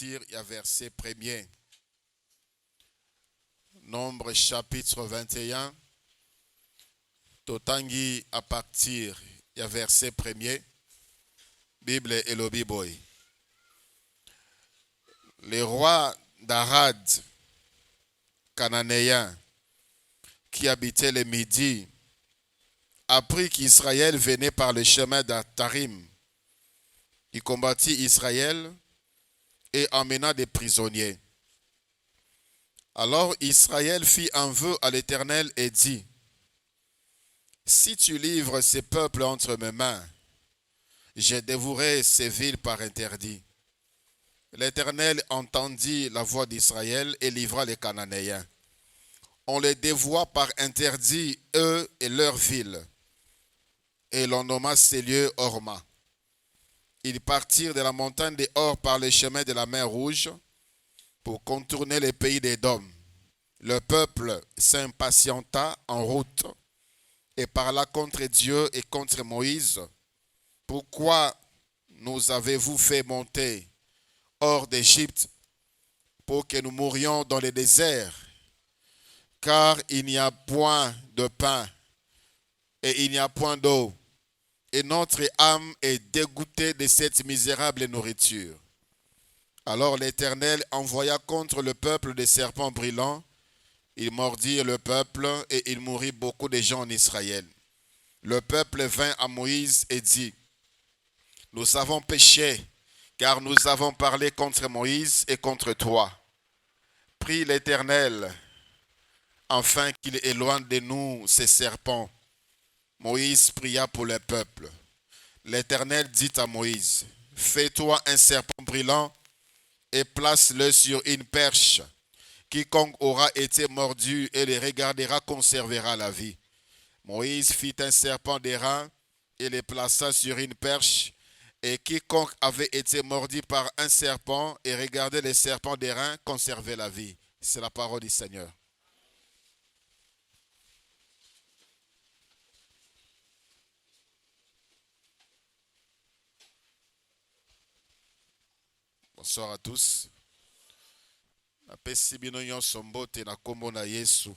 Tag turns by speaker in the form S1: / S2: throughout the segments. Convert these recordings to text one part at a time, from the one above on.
S1: partir, il y a verset 1er. Nombre chapitre 21. Totangi à partir, il y a verset 1er. Bible et le Biboy. Les rois d'Arad, cananéens, qui habitaient le Midi, apprit qu'Israël venait par le chemin d'Atarim. Il combattit Israël et emmena des prisonniers. Alors Israël fit un vœu à l'Éternel et dit, « Si tu livres ces peuples entre mes mains, je dévouerai ces villes par interdit. » L'Éternel entendit la voix d'Israël et livra les Cananéens. On les dévoua par interdit, eux et leurs villes. Et l'on nomma ces lieux Horma. Ils partirent de la montagne des Hors par le chemin de la mer Rouge pour contourner les pays d'Édom. Le peuple s'impatienta en route et parla contre Dieu et contre Moïse. « Pourquoi nous avez-vous fait monter hors d'Égypte pour que nous mourions dans le désert? Car il n'y a point de pain et il n'y a point d'eau. Et notre âme est dégoûtée de cette misérable nourriture. » Alors l'Éternel envoya contre le peuple des serpents brûlants. Ils mordirent le peuple et il mourit beaucoup de gens en Israël. Le peuple vint à Moïse et dit, « Nous avons péché, car nous avons parlé contre Moïse et contre toi. Prie l'Éternel, afin qu'il éloigne de nous ces serpents. » Moïse pria pour le peuple. L'Éternel dit à Moïse, « Fais-toi un serpent brûlant et place-le sur une perche. Quiconque aura été mordu et le regardera conservera la vie. » Moïse fit un serpent d'airain et le plaça sur une perche. Et quiconque avait été mordu par un serpent et regardait les serpents d'airain conservait la vie. C'est la parole du Seigneur. Bonsoir à tous. Napesi bino nyonso mbote na kombo na Yesu.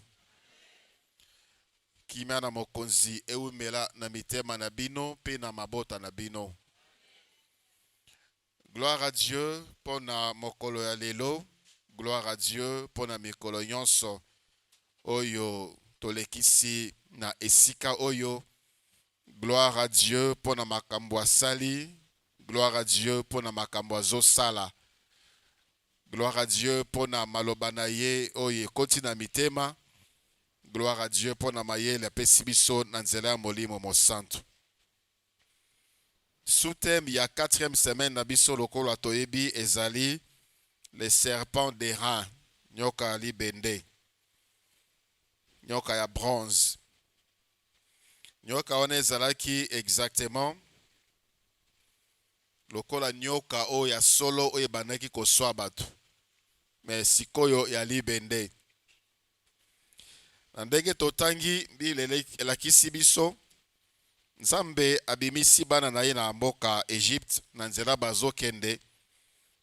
S1: Kimia na mokonzi eumela na mitema na bino pe na mabota na bino. Gloire à Dieu pour na mokolo ya lelo. Gloire à Dieu pour na mikolo nyonso oyo tolekisi na esika oyo. Gloire à Dieu pour na makambo asali. Gloire à Dieu pour na makambo azosala. Gloire à Dieu pour na malobana ye oye koti na mitema. Gloire à Dieu pour na mayele apesi biso na nzela ya molimo mosantu. Sous-thème ya 4e semaine na biso lokolo atoyebi ezali les serpents d'airain. Nyoka ya libende. Nyoka ya bronze. Nyoka wana ezalaki exactement lokola nyoka oyo ya solo oyo ebandaki koswa bato. Mais sikoyo ya libende. Na ndenge totangi Bibele elakisi biso Nzambe abimisi bana na ye na mboka Egypte na nzela bazokende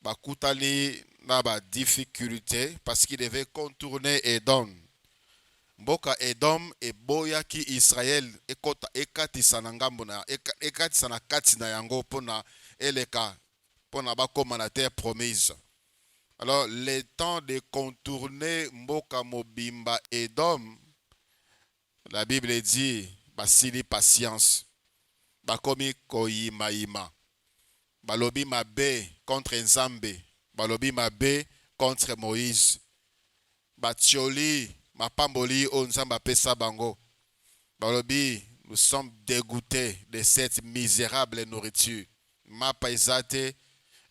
S1: bakutali na ba difficulté parce qu'il devait contourner Edom. Mboka Edom eboyaki Israël ekatisa na ngambo na ekatisa na kati na yango pona eleka pona bakoma na terre promise. Alors le temps de contourner mboka mobimba Edom, la Bible dit basili patience. Bakomi koyimaima. Balobi mabe contre Nzambe. Balobi mabe contre Moïse. Batioli mapamboli o Nzamba pesa bango. Balobi, nous sommes dégoûtés de cette misérable nourriture. Mapa ezate,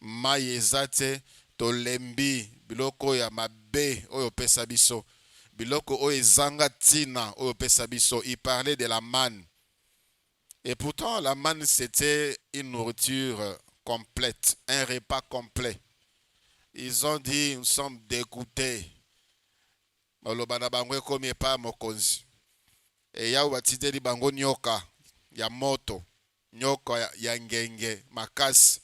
S1: mai ezate, tolembi, biloko ya mabe oyo pesa biso. Biloko oyo ezanga tina oyo pesa biso. Il parlait de la manne. Et pourtant, la manne, c'était une nourriture complète, un repas complet. Ils ont dit, nous sommes dégoûtés. Et ya watide di bango nyoka, ya moto, nyoka ya ngenge, makasi.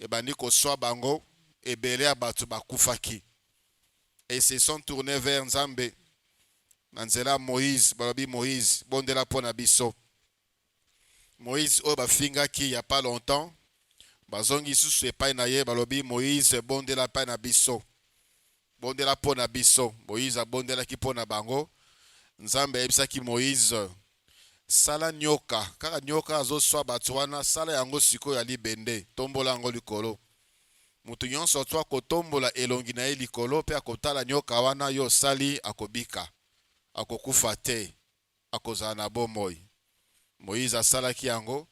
S1: Et bandi ko swa bango, ebele ya bato bakufaki. Et se sont tournés vers Nzambe. Nanzela Moïse, balobi Moïse, bondela pona biso. Moïse o bafingaki ya pas longtemps. Bazongi susu epai na ye balobi Moïse bondela pa na biso. Bondela pona biso. Moïse abondelaki pona bango. Nzambe ebisaki Moïse sala nyoka. Kaka nyoka azoswa bato wana sala yango sikoyo ya libende. Tombola yango likolo. Mutu nyonso to akotombola elongi na ye likolo pe akotala nyoka wana yo sali akobika. Akokufa te. Akozala na bomoi. Moïse asalaki yango.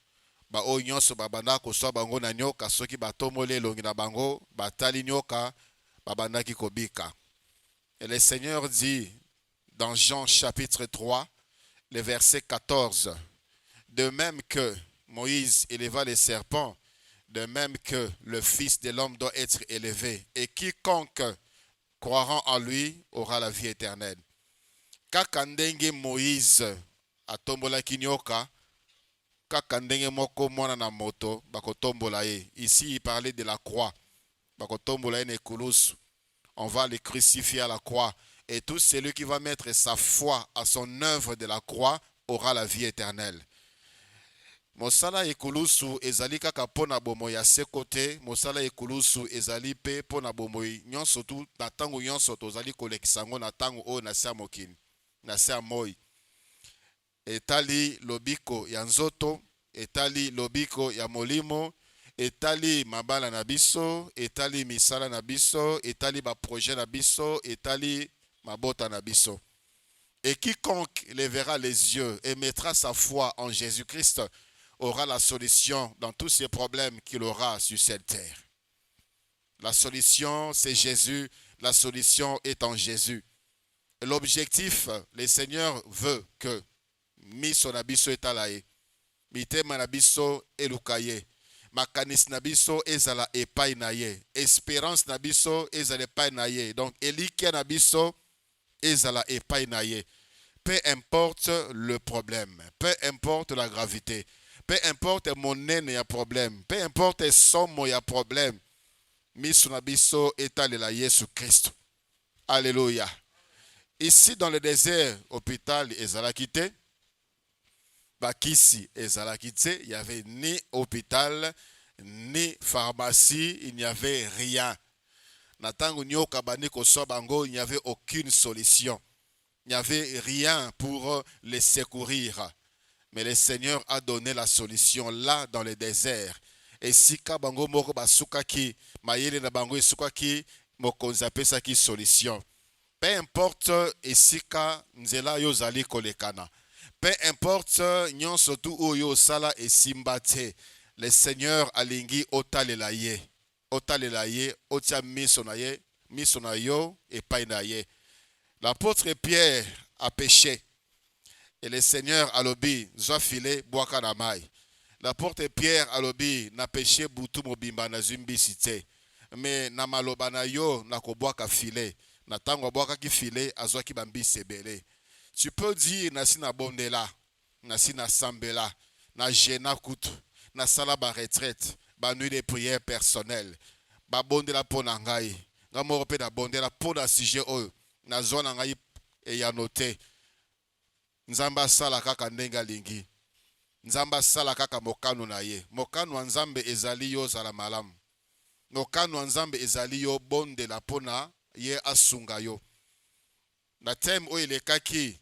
S1: Ba o nyonso babanda koswa bango na nyoka soki batomboli elongi na bango batali nyoka babandaki kobika. Et le Seigneur dit dans Jean chapitre 3, le verset 14, de même que Moïse éleva les serpents, de même que le Fils de l'homme doit être élevé, et quiconque croira en lui aura la vie éternelle. Kaka ndenge Moïse atombolaki nyoka, kaka ndenge moko mwana na moto bakotombola ye. Ici il parlait de la croix. Bakotombola ye na ekulusu. On va le crucifier à la croix. Et tout celui qui va mettre sa foi à son œuvre de la croix aura la vie éternelle. Mosala ekulusu ezali kaka pona bomo ya se kote, mosala ekulusu ezali pe pona bomo nyonso tu na tango nyonso tozali kolekisa ngo na tango o na se mokini, na se moi. Etali lobiko ya nzoto, etali lobiko ya molimo, etali mabala na biso, etali misala na biso, etali ba projet na biso, etali mabota na biso. Et quiconque lèvera les yeux et mettra sa foi en Jésus-Christ aura la solution dans tous ces problèmes qu'il aura sur cette terre. La solution, c'est Jésus. La solution est en Jésus. L'objectif, le Seigneur veut que miso na biso etalaye, mitema na biso elukaye, makanis na biso ezala epai na ye, espérance na biso ezala epai na ye. Donc elikia na biso ezala epai na ye. Peu importe le problème, peu importe la gravité, peu importe mon nene ya problème, peu importe somo ya problème, miso na biso etalela Yesu Christ. Alléluia. Ici dans le désert, hôpital ezalaki te, bakisi ezalaki te, il n'y avait ni hôpital, ni pharmacie, il n'y avait rien. Natango nyoka bani koso bango, il n'y avait aucune solution. Il n'y avait rien pour les secourir. Mais le Seigneur a donné la solution là dans le désert. Et si ka bango moko basukaki, mayele na bango esukaki, mokonzi apesaki solution. Peu importe esika nzela yo zali kolekana. Peu importe nyonso tu oyo sala esimba te. Le Seigneur alingi otalela ye. Otalela ye, otia miso na yo epai na ye. L'apôtre Pierre a péché. Et le Seigneur a lobi, zwa filé, boaka na mai. L'apôtre Pierre a lobi, na péché butu mobimba na zumbi site. Mais na maloba na yo, na ko boaka filé. Na tango boaka ki filé, azwa ki bambi sebele. Tu peux dire, na si na bondela, na si na sambela, na jena kutu, na sala ba retraite, ba nuit de prière personnelle, ba bondela pona ngai. Nga moko pe na bondela pona sujet oyo. Na zona ngai e ya note. Nzamba sala kaka ndenga lingi. Nzamba sala kaka mokano na ye. Mokano wa Nzambe ezali yo zala malamu. Mokano wa Nzambe ezali yo bondela pona ye asunga yo. Na thème oyo elekaki,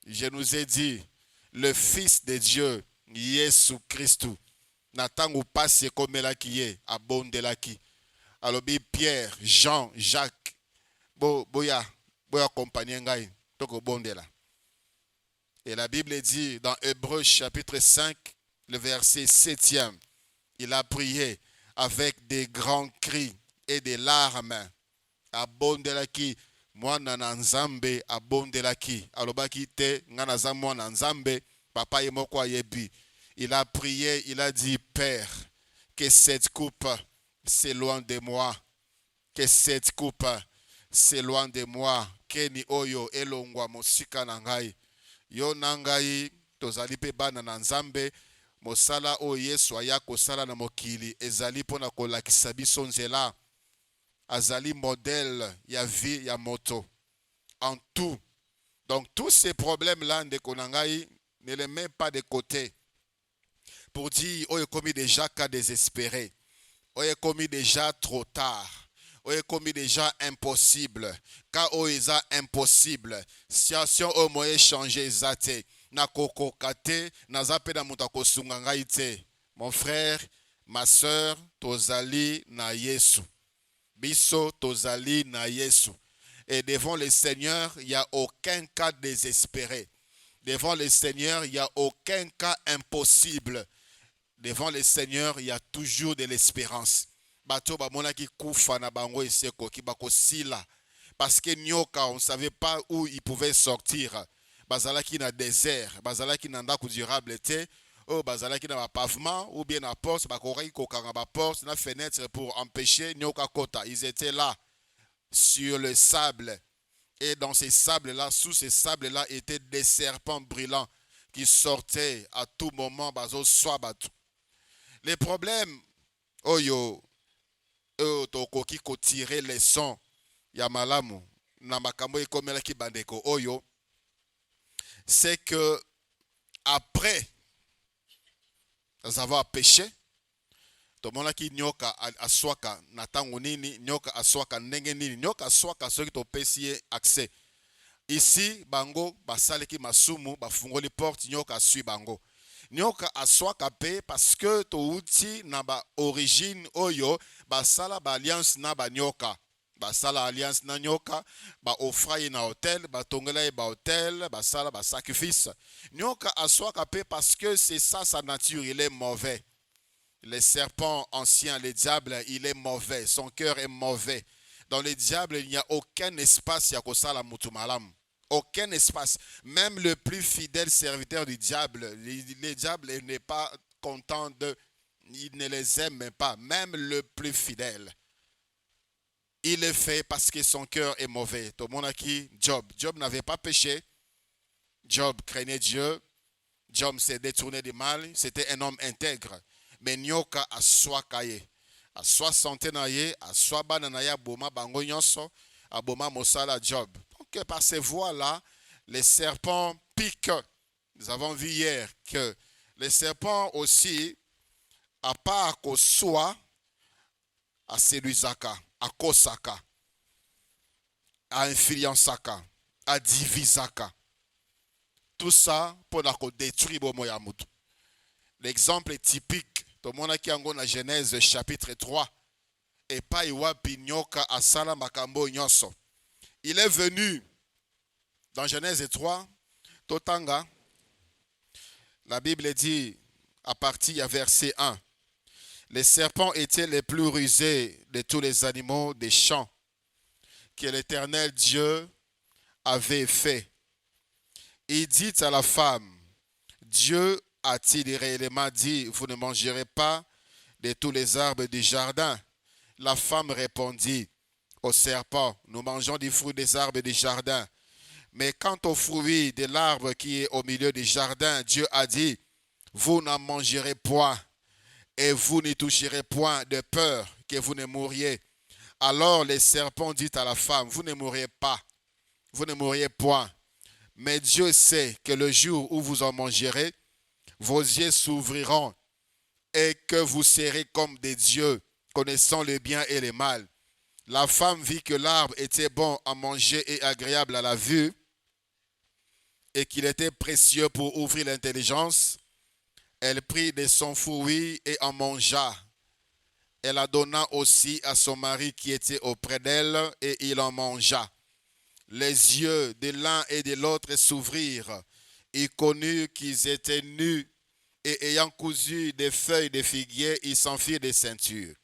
S1: je nous ai dit, le Fils de Dieu, Yesu Christu, na tango pasi ekomelaki ye, abondelaki. Alobi Pierre, Jean, Jacques, boya accompagner ngai, toko bondela. Et la Bible dit dans Hébreux chapitre 5, le verset 7e, il a prié avec des grands cris et des larmes. Abondelaki, mwana na Nzambe abondelaki. Alobaki te, ngana za mwana Nzambe, papa yemoko ayebi. Il a prié, il a dit, Père, que cette coupe s'éloigne de moi. Que cette coupe s'éloigne de moi. Keni oyo elongwa mosika na ngai. Yo na ngai tozali pe bana na Nzambe. Mosala o Yesu aya kosala na mokili ezali pona kolakisa biso nzela. azali modèle ya vie ya moto en tout. Donc tous ces problèmes-là, ne les mets pas de côté pour dire, oh, il est commis déjà cas désespéré, oh, il est commis déjà trop tard, oh, il est commis déjà impossible, car oh, il est impossible, situation au moyen changer zate, na koko kate, na zape na mutako sungangaite. Mon frère, ma soeur, tozali na Yesu. Biso tozali na Yesu. Et devant le Seigneur, il n'y a aucun cas désespéré. Devant le Seigneur, il n'y a aucun cas impossible. Devant le Seigneur, il y a toujours de l'espérance. Bato ba mona ki kufa na bango eseko ki bako sila. Parce que nyoka, on ne savait pas où il pouvait sortir. Bazala ki na désert, bazala ki na ndaku durable te, oh bazala ki na pavement ou bien na porte, bakora ki kokanga ba porte, na fenêtre pour empêcher nyoka kota. Ils étaient là sur le sable. Et dans ces sables-là, sous ces sables-là, étaient des serpents brûlants qui sortaient à tout moment. Les problèmes, oyo, tokoki ko tirer les sons, yamalamu, na makambo ekomela ki bandeko oyo, c'est que après avoir péché, tomonaki nyoka aswaka na tango nini, nyoka aswaka ndenge nini, nyoka aswaka soki topesi ye accès. Ici bango basaleki masumu bafungoli porte, nyoka asui bango. Nyoka aswaka pe parce que touti na ba origine oyo basala ba alliance na ba nyoka. Basala alliance na nyoka, ba offra na hôtel, ba tongela ba hôtel, basala ba sacrifice. Nyoka aswaka pe parce que c'est ça sa nature, il est mauvais. Le serpent ancien, le diable, il est mauvais. Son cœur est mauvais. Dans le diable, il n'y a aucun espace yakosala mutumalam. Aucun espace. Même le plus fidèle serviteur du diable, le diable n'est pas content de... Il ne les aime même pas. Même le plus fidèle. Il est fait parce que son cœur est mauvais. Tout le monde a qui? Job. Job n'avait pas péché. Job craignait Dieu. Job s'est détourné du mal. C'était un homme intègre. Mais nyoka aswa kaye, aswa santé na ye, aswa bana na ya boma bango nyonso, aboma mosala Job. Donc par ces voies-là, les serpents piquent. Nous avons vu hier que les serpents aussi, à part qu'au soit, à séduisaka, à kosaka, à influençaka, à divisaka. Tout ça pour la détruire bomo ya mutu. L'exemple est typique. Tout le monde qui a en Genèse chapitre 3. Et pas iwapi nyoka asala makambo nyoso. Il est venu dans Genèse 3. Totanga. La Bible dit à partir du verset 1. Les serpents étaient les plus rusés de tous les animaux des champs que l'Éternel Dieu avait fait. Il dit à la femme, Dieu a-t-il réellement dit, vous ne mangerez pas de tous les arbres du jardin? La femme répondit au serpent, nous mangeons du fruit des arbres du jardin. Mais quant au fruit de l'arbre qui est au milieu du jardin, Dieu a dit, vous n'en mangerez point et vous n'y toucherez point de peur que vous ne mouriez. Alors le serpent dit à la femme, vous ne mourrez pas, vous ne mourrez point. Mais Dieu sait que le jour où vous en mangerez, vos yeux s'ouvriront et que vous serez comme des dieux, connaissant le bien et le mal. La femme vit que l'arbre était bon à manger et agréable à la vue et qu'il était précieux pour ouvrir l'intelligence. Elle prit de son fruit et en mangea. Elle la donna aussi à son mari qui était auprès d'elle et il en mangea. Les yeux de l'un et de l'autre s'ouvrirent. Ils connurent qu'ils étaient nus et ayant cousu des feuilles de figuier, ils s'enfirent des ceintures.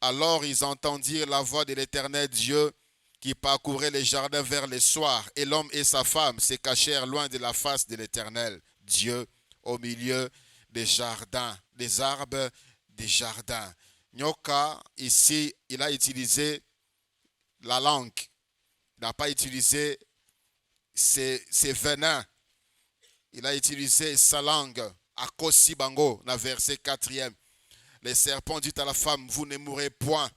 S1: Alors ils entendirent la voix de l'Éternel Dieu qui parcourait les jardins vers le soir, et l'homme et sa femme se cachèrent loin de la face de l'Éternel Dieu au milieu des jardins, des arbres des jardins. Nyoka, ici, il a utilisé la langue. Il n'a pas utilisé ses venins. Il a utilisé sa langue. Akosi bango, na verset 4e. Le serpent dit à la femme, vous ne mourrez point.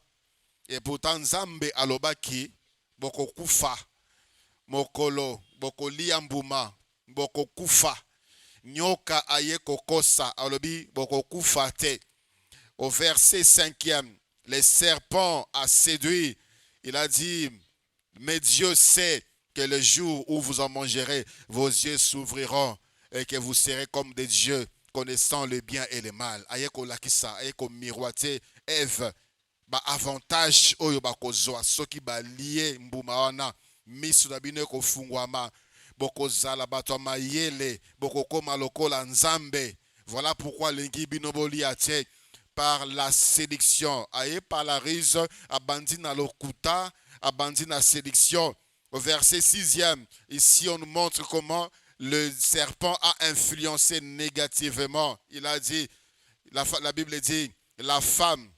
S1: Et pourtant, Nzambe alobaki, boko kufa, mokolo, boko liambuma, boko kufa, nyoka aye kokosa, alobi, boko kufa te. Au verset 5e, les serpents a séduit. Il a dit, mais Dieu sait que le jour où vous en mangerez, vos yeux s'ouvriront et que vous serez comme des dieux, connaissant le bien et le mal. Aye ko lakisa, aye ko miroiter Ève. Ba avantage oyo bakozwa soki balie mbuma wana misu na bino ekofungwama bokozala bato ya mayele bokokoma lokola nzambe. Voilà pourquoi lingi bino bolia te par la séduction aye par la ruse abandi na lokuta abandi na séduction. Au verset 6e, ici on nous montre comment le serpent a influencé négativement. Il a dit, la Bible dit, la femme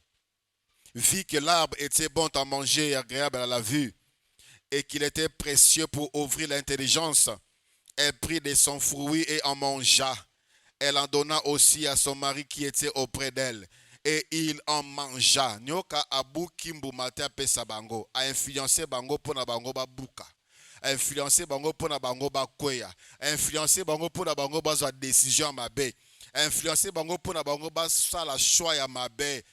S1: vit que l'arbre était bon à manger et agréable à la vue, et qu'il était précieux pour ouvrir l'intelligence. Elle prit de son fruit et en mangea. Elle en donna aussi à son mari qui était auprès d'elle, et il en mangea. Nyoka abu kimbu mate apesa bango, a influencé bango pona bango ba buka, a influencé bango pona bango ba kweya, a influencé bango pona bango ba za décision mabe, a influencé bango pona bango ba sa la choix ya mabe.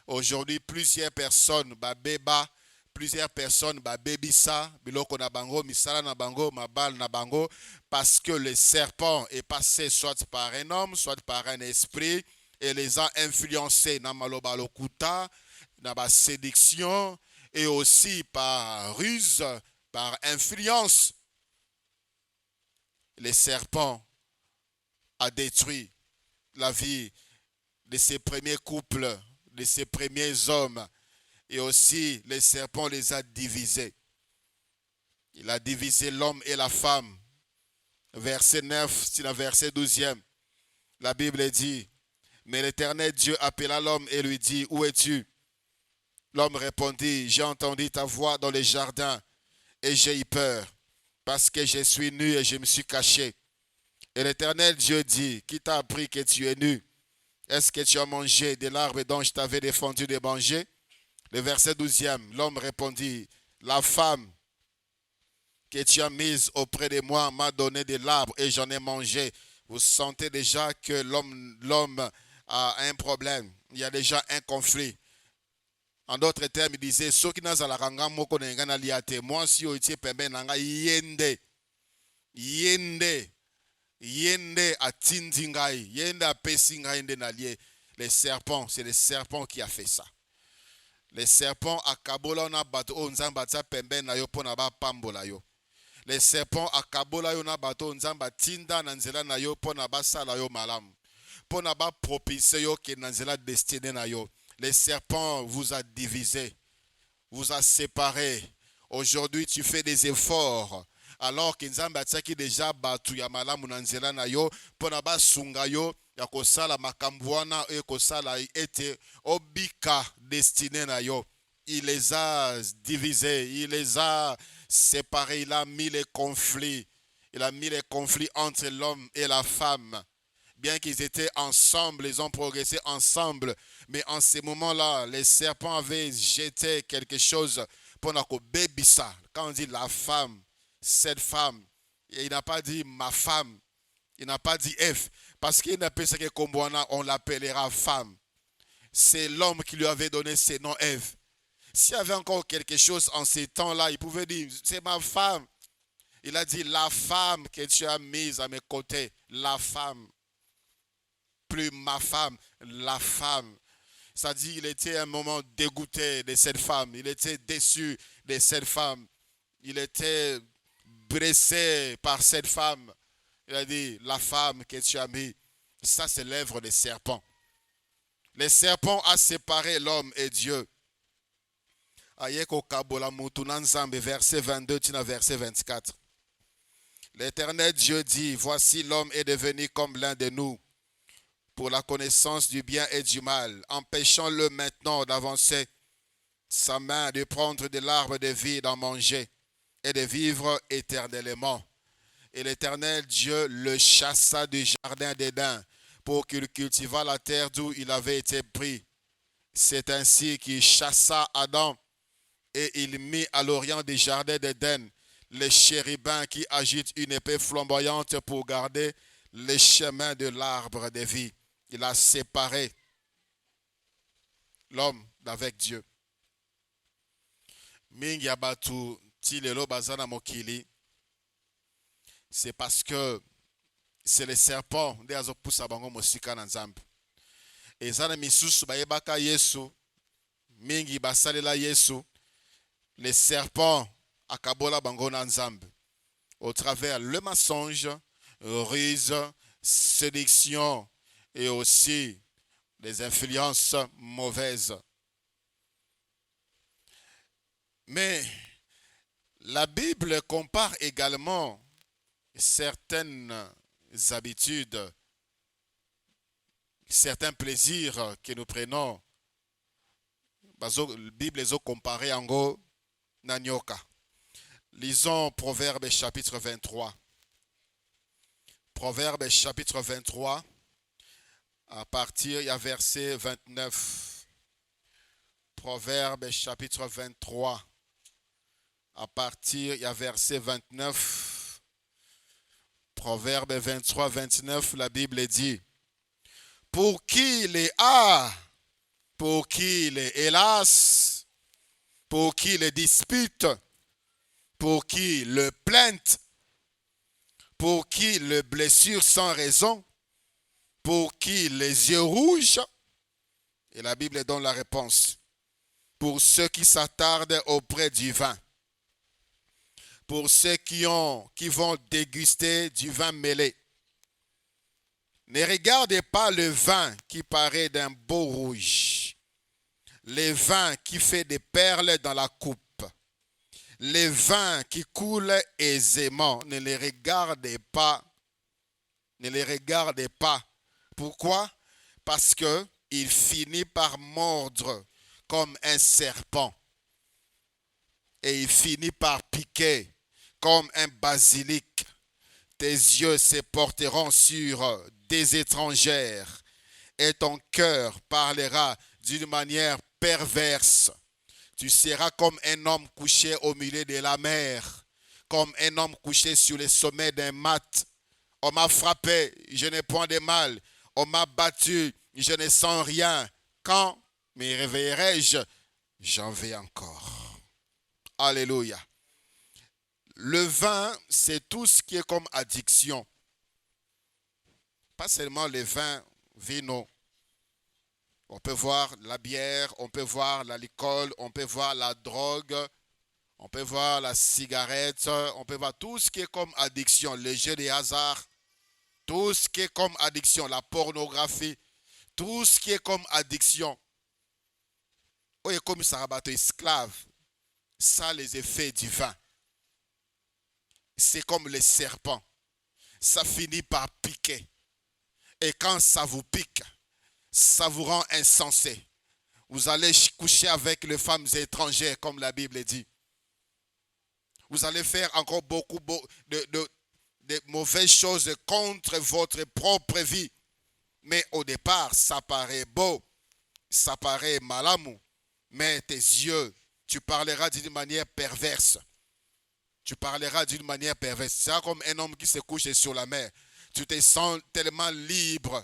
S1: Aujourd'hui, plusieurs personnes babeba, plusieurs personnes babebisa, biloko na bango, misala na bango, mabal na bango, parce que le serpent est passé soit par un homme, soit par un esprit, et les a influencés na maloba lokuta, na ba séduction, et aussi par ruse, par influence. Le serpent a détruit la vie de ses premiers couples, de ses premiers hommes, et aussi les serpents les a divisés. Il a divisé l'homme et la femme. Verset 9, c'est le verset 12e. La Bible dit, mais l'Éternel Dieu appela l'homme et lui dit, où es-tu? L'homme répondit, j'ai entendu ta voix dans les jardins et j'ai eu peur, parce que je suis nu et je me suis caché. Et l'Éternel Dieu dit, qui t'a appris que tu es nu? Est-ce que tu as mangé de l'arbre dont je t'avais défendu de manger? Le verset 12e, l'homme répondit, la femme que tu as mise auprès de moi m'a donné de l'arbre et j'en ai mangé. Vous sentez déjà que l'homme a un problème. Il y a déjà un conflit. En d'autres termes, il disait, ceux qui n'ont pas moko n'engana liate, moi si o itie pembe nanga yende, yende. Yende a tindingai, yende a pesingai nde nalie. Les serpents, c'est les serpents qui a fait ça. Les serpents a kabola na bato o nzamba tsa pembe na yo pona ba pambola yo. Les serpents a kabola yo na bato nzamba tinda na nzela na yo pona ba sala yo malamu. Pona ba propulser yo ke na nzela destinée na yo. Les serpents vous a divisé, vous a séparé. Aujourd'hui, tu fais des efforts. Alors que Nzambe ataki déjà batu ya malamu na nzela na yo pona ba sunga yo ya kosala makambo wana e kosala ete obika destiné na yo. Il les a divisés, il les a séparés, il a mis les conflits. Il a mis les conflits entre l'homme et la femme. Bien qu'ils étaient ensemble, ils ont progressé ensemble. Mais en ces moments-là, les serpents avaient jeté quelque chose pour la bébissa. Quand on dit la femme, cette femme, et il n'a pas dit ma femme, il n'a pas dit F, parce qu'il n'a pas dit que on l'appellera femme. C'est l'homme qui lui avait donné ce nom F. S'il y avait encore quelque chose en ces temps-là, il pouvait dire c'est ma femme. Il a dit la femme que tu as mise à mes côtés, la femme. Plus ma femme, la femme. Ça dit, il était un moment dégoûté de cette femme. Il était déçu de cette femme. Il était blessé par cette femme. Il a dit, la femme que tu as mis, ça c'est l'œuvre des serpents. Les serpents ont séparé l'homme et Dieu. Verset 22, verset 24. L'Éternel Dieu dit, voici l'homme est devenu comme l'un de nous, pour la connaissance du bien et du mal, empêchant-le maintenant d'avancer sa main, de prendre de l'arbre de vie, d'en manger et de vivre éternellement. Et l'Éternel Dieu le chassa du jardin d'Éden pour qu'il cultivât la terre d'où il avait été pris. C'est ainsi qu'il chassa Adam Et il mit à l'orient des jardins d'Éden les chérubins qui agitent une épée flamboyante pour garder les chemins de l'arbre de vie. Il a séparé l'homme d'avec Dieu. Mingi ya batu ti lelo bazana mokili, c'est parce que c'est le serpent nde azopusa bango mosika na Nzambe. Ezana misusu bayebaka Yesu, mingi basalela Yesu, le serpent akabola bango na Nzambe au travers le mensonge, ruse, séduction et aussi des influences mauvaises. Mais la Bible compare également certaines habitudes, certains plaisirs que nous prenons. La Bible les a comparés en gros na nyoka. Lisons Proverbe chapitre 23. Proverbe chapitre 23, à partir, il y a verset 29. Proverbe chapitre 23, à partir, il y a verset 29. Proverbe 23, 29, la Bible dit, pour qui les a, pour qui les hélas, pour qui les dispute, pour qui le plainte, pour qui le blessure sans raison, pour qui les yeux rouges. Et la Bible donne la réponse. Pour ceux qui s'attardent auprès du vin. Pour ceux qui vont déguster du vin mêlé. Ne regardez pas le vin qui paraît d'un beau rouge. Le vin qui fait des perles dans la coupe. Les vins qui coulent aisément, ne les regardez pas. Ne les regardez pas. Pourquoi? Parce qu'il finit par mordre comme un serpent. Et il finit par piquer comme un basilic. Tes yeux se porteront sur des étrangères. Et ton cœur parlera d'une manière perverse. Tu seras comme un homme couché au milieu de la mer, comme un homme couché sur le sommet d'un mat. On m'a frappé, je n'ai point de mal. On m'a battu, je ne sens rien. Quand me réveillerai-je? J'en vais encore. Alléluia. Le vin, c'est tout ce qui est comme addiction. Pas seulement le vin, vino. On peut voir la bière, on peut voir l'alcool, on peut voir la drogue, on peut voir la cigarette, on peut voir tout ce qui est comme addiction, le jeu de hasard, tout ce qui est comme addiction, la pornographie, tout ce qui est comme addiction. On est comme sarabato esclave. Ça, les effets du vin. C'est comme les serpents. Ça finit par piquer. Et quand ça vous pique, ça vous rend insensé. Vous allez coucher avec les femmes étrangères, comme la Bible dit. Vous allez faire encore beaucoup de mauvaises choses contre votre propre vie. Mais au départ, ça paraît beau, ça paraît malamou. Mais tes yeux, tu parleras d'une manière perverse. Tu parleras d'une manière perverse. C'est comme un homme qui se couche sur la mer. Tu te sens tellement libre.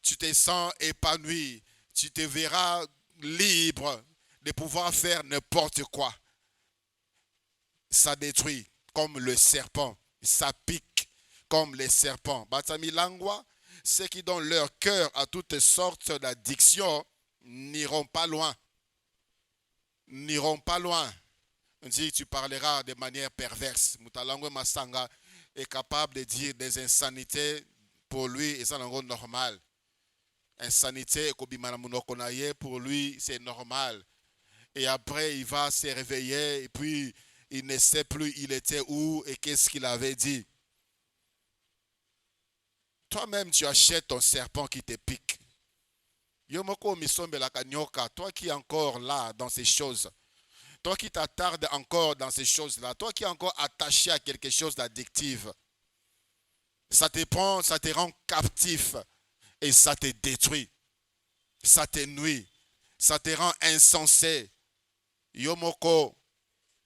S1: Tu te sens épanoui. Tu te verras libre de pouvoir faire n'importe quoi. Ça détruit comme le serpent. Ça pique comme les serpents. Batami Langwa, ceux qui donnent leur cœur à toutes sortes d'addictions n'iront pas loin. N'iront pas loin. On dit tu parleras de manière perverse. Mutalangwe Masanga est capable de dire des insanités pour lui et ça n'est normal. Insanité, pour lui, c'est normal. Et après, il va se réveiller et puis il ne sait plus il était où et qu'est-ce qu'il avait dit. Toi-même, tu achètes ton serpent qui te pique. Toi qui es encore là dans ces choses, toi qui t'attardes encore dans ces choses-là, toi qui es encore attaché à quelque chose d'addictif, ça te prend, ça te rend captif. Et ça te détruit, ça te nuit, ça te rend insensé. Yomoko,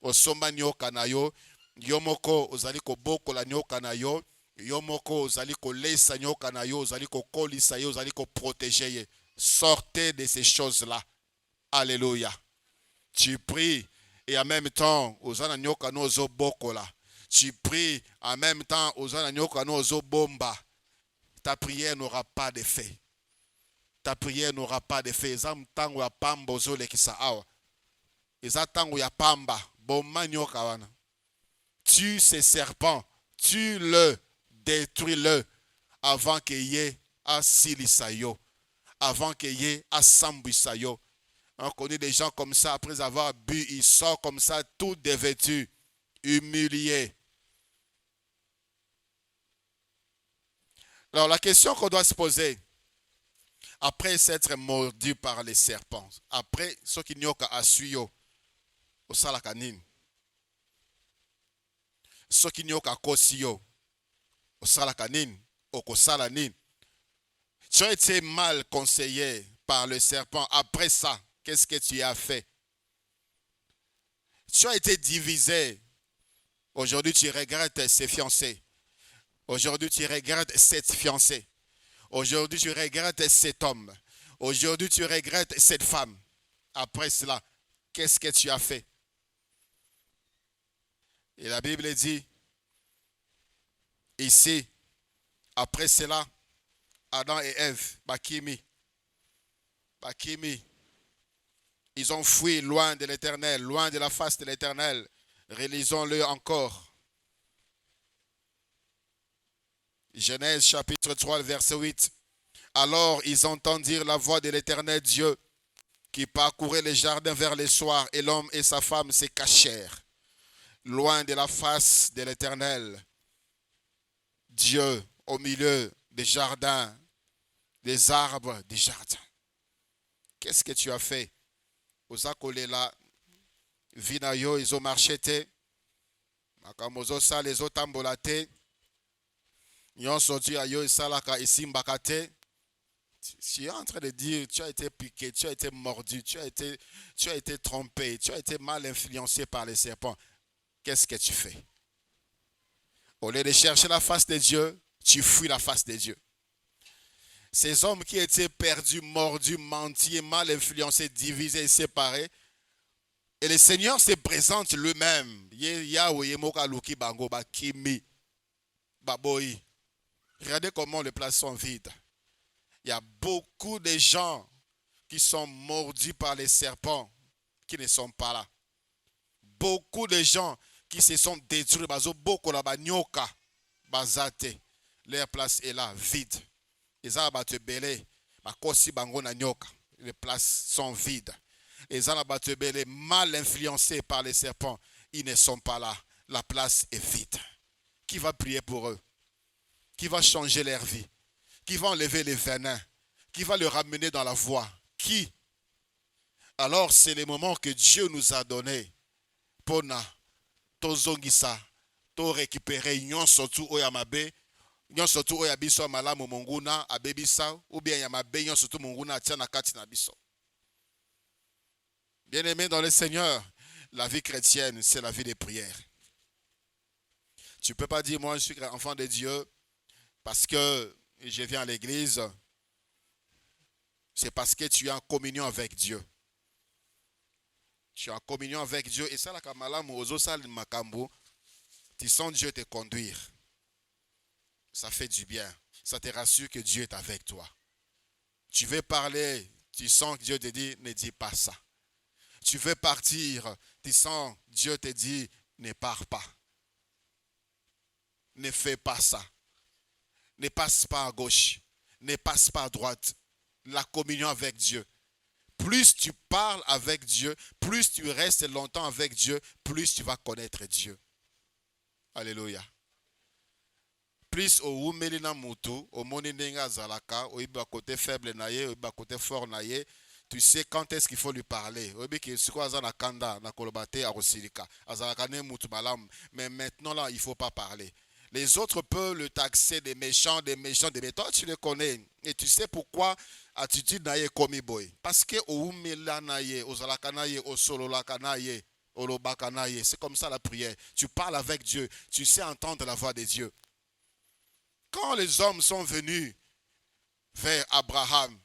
S1: osomba nyoka na yo, yo moko ozali kobokola nyoka na yo, yo moko ozali kolesa nyoka na yo, ozali kokolisa ye, ozali koprotéger ye. Sortez de ces choses-là. Alléluia. Tu pries et en même temps, ozana nyoka no ozo bokola. Tu pries en même temps, ozana nyoka no ozo bomba. Ta prière n'aura pas d'effet. Ta prière n'aura pas d'effet. Ezam tango ya pamba ozo lekisa awa. Eza tango ya pamba. Bomma nyoka wana. Tue ces serpents. Tue-le. Détruis-le. Avant qu'il y ait asilisa yo. Avant qu'il y ait asambwisa yo. On connaît des gens comme ça, après avoir bu, ils sortent comme ça, tout dévêtus, humiliés. Alors la question qu'on doit se poser, après s'être mordu par les serpents, après ce qui n'y a qu'à suivre au salakanin, ce qui n'y a qu'à kosio au salakanin, au kosalanin, tu as été mal conseillé par le serpent. Après ça, qu'est-ce que tu as fait? Tu as été divisé. Aujourd'hui, tu regrettes ces fiancés. Aujourd'hui, tu regrettes cette fiancée. Aujourd'hui, tu regrettes cet homme. Aujourd'hui, tu regrettes cette femme. Après cela, qu'est-ce que tu as fait? Et la Bible dit, ici, après cela, Adam et Ève, Bakimi, ils ont fui loin de l'Éternel, loin de la face de l'Éternel. Relisons-le encore. Genèse chapitre 3, verset 8. Alors ils entendirent la voix de l'Éternel Dieu qui parcourait les jardins vers le soir, et l'homme et sa femme se cachèrent loin de la face de l'Éternel Dieu au milieu des jardins, des arbres des jardins. Qu'est-ce que tu as fait? Ozakolela vinayo ils ont marché te makamozo sa les otambola te nyonso tu ayo isalaka isimbaka te. Tu es en train de dire tu as été piqué, tu as été mordu, tu as été trompé, tu as été mal influencé par les serpents. Qu'est-ce que tu fais? Au lieu de chercher la face de Dieu, tu fuis la face de Dieu. Ces hommes qui étaient perdus, mordus, mentis, mal influencés, divisés, séparés, et le Seigneur se présente lui-même. Regardez comment les places sont vides. Il y a beaucoup de gens qui sont mordus par les serpents qui ne sont pas là. Beaucoup de gens qui se sont détruits. Leur place est là, vide. Les places sont vides. Les mal influencés par les serpents, ils ne sont pas là. La place est vide. Qui va prier pour eux? Qui va changer leur vie? Qui va enlever les venins? Qui va le ramener dans la voie? Qui? Alors c'est le moment que Dieu nous a donné pour tozongisa, to récupérer nyonso tu oyamabe. Nyonso tu oya biso malamu monguna abebisa ou bien yamabe nyonso tu monguna atia na kati na biso. Bien-aimé dans le Seigneur, la vie chrétienne, c'est la vie de prière. Tu ne peux pas dire moi je suis enfant de Dieu parce que je viens à l'église. C'est parce que tu es en communion avec Dieu. Tu es en communion avec Dieu et ça la kamalamu ozo sal makambo, tu sens Dieu te conduire. Ça fait du bien. Ça te rassure que Dieu est avec toi. Tu veux parler, tu sens que Dieu te dit, ne dis pas ça. Tu veux partir, tu sens Dieu te dit, ne pars pas. Ne fais pas ça. Ne passe pas à gauche. Ne passe pas à droite. La communion avec Dieu. Plus tu parles avec Dieu, plus tu restes longtemps avec Dieu, plus tu vas connaître Dieu. Alléluia. Plus au umeli na mutu, au moni nenga zalaka, au iba côté faible naye, au iba côté fort naye, tu sais quand est-ce qu'il faut lui parler. Au iba qui est quoi azana kanda, na kolobate a rosilika, azalaka ne mutu balam. Mais maintenant là, il faut pas parler. Les autres peuvent le taxer des méchants, mais toi tu les connais. Et tu sais pourquoi attitude naye komi boy. Parce que au umela naye, au zalaka naye, au sololaka naye. C'est comme ça la prière. Tu parles avec Dieu. Tu sais entendre la voix de Dieu. Quand les hommes sont venus vers Abraham,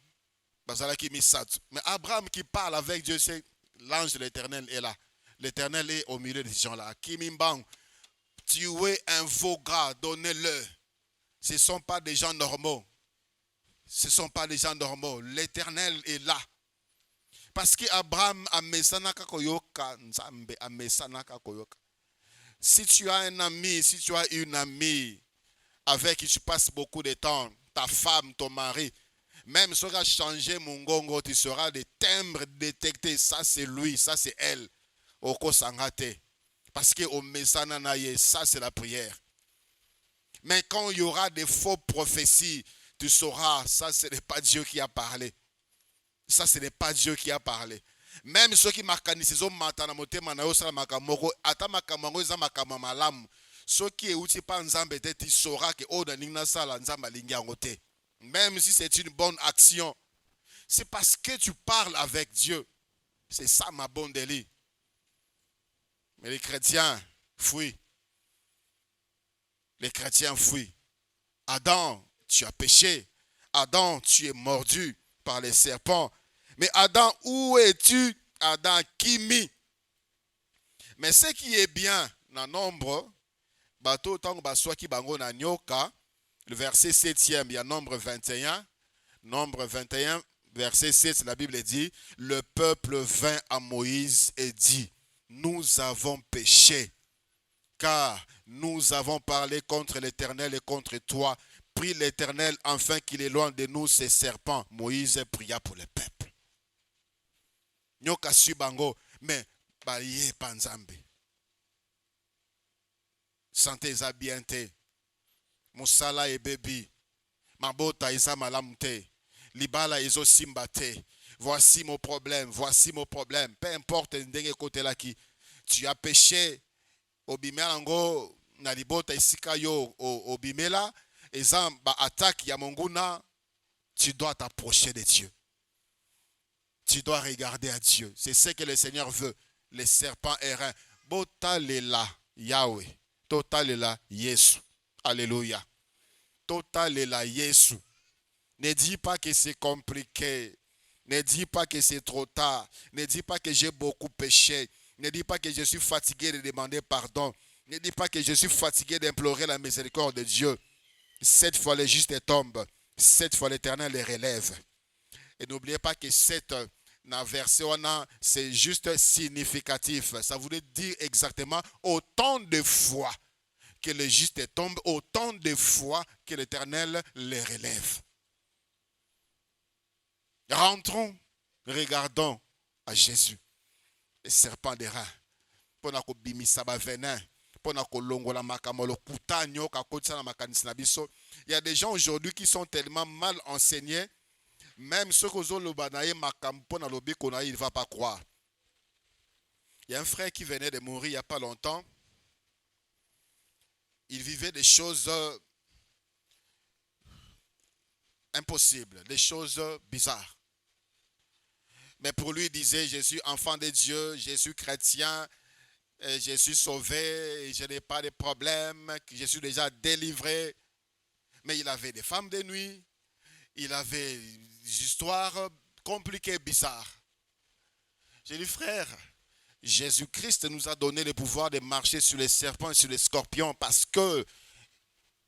S1: mais Abraham qui parle avec Dieu, c'est l'ange de l'Éternel est là. L'Éternel est au milieu de ces gens-là. Kimimbang, tuez un veau gras, donnez-le. Ce ne sont pas des gens normaux. Ce ne sont pas des gens normaux. L'Éternel est là. Parce qu'Abraham a mesanaka koyoka, Nzambe a mesanaka koyoka. Si tu as un ami, si tu as une amie avec qui tu passes beaucoup de temps, ta femme, ton mari, même si tu as changé mon gongo, tu sauras des timbres détectés. Ça c'est lui, ça c'est elle. Oko sangate. Parce que au mesana naye, ça c'est la prière. Mais quand il y aura des faux prophéties, tu sauras, ça ce n'est pas Dieu qui a parlé. Ça ce n'est pas Dieu qui a parlé. Même ceux qui makanisizo matana motema na yo sala makamoko, ata makamango eza makama malamu. Ceux qui euti pa nzambe te, tu sauras que o na ningna sala nzamba lingi yango te. Même si c'est une bonne action, c'est parce que tu parles avec Dieu. C'est ça ma bonne délit. Mais les chrétiens fuient. Les chrétiens fuient. Adam, tu as péché. Adam, tu es mordu par les serpents. Mais Adam, où es-tu? Adam, Kimi. Mais ce qui est bien dans nombre, bateau tant que qui bango na nyoka, le verset 7e, il y a Nombre 21. Nombre 21, verset 7, la Bible dit, le peuple vint à Moïse et dit, nous avons péché, car nous avons parlé contre l'Éternel et contre toi. Prie l'Éternel afin qu'il éloigne de nous ces serpents. Moïse pria pour le peuple. Nyoka subango, mais baye panzambe. Santé za bien te. Musala e bebi. Mabota isa malamte. Libala iso simbate. Voici mon problème, voici mon problème. Peu importe ndenge côté là qui tu as péché. Obimelango na libota isika yo obimela. Ezam ba attaque ya monguna. Tu dois t'approcher de Dieu. Tu dois regarder à Dieu. C'est ce que le Seigneur veut. Les serpents errants. Botalela Yahweh. Totalela Yesu. Alléluia. Totalela Yesu. Ne dis pas que c'est compliqué. Ne dis pas que c'est trop tard. Ne dis pas que j'ai beaucoup péché. Ne dis pas que je suis fatigué de demander pardon. Ne dis pas que je suis fatigué d'implorer la miséricorde de Dieu. 7 fois le juste tombe. 7 fois l'Éternel les relève. Et n'oubliez pas que cette verset, c'est juste significatif. Ça voulait dire exactement autant de fois que le juste tombe, autant de fois que l'Éternel les relève. Rentrons, regardons à Jésus, le serpent des reins. Pour na kobimisa ba venin, pour na kolongola makamolo kutanyo kakotisa na makanisi na biso. Il y a des gens aujourd'hui qui sont tellement mal enseignés. Même ceux qui ont le banaye makampo na lobi kona, il ne va pas croire. Il y a un frère qui venait de mourir il n'y a pas longtemps. Il vivait des choses impossibles, des choses bizarres. Mais pour lui, il disait, je suis enfant de Dieu, je suis chrétien, je suis sauvé, je n'ai pas de problème, je suis déjà délivré. Mais il avait des femmes de nuit, il avait des histoires compliquées, bizarres. J'ai dit, frère, Jésus-Christ nous a donné le pouvoir de marcher sur les serpents et sur les scorpions parce que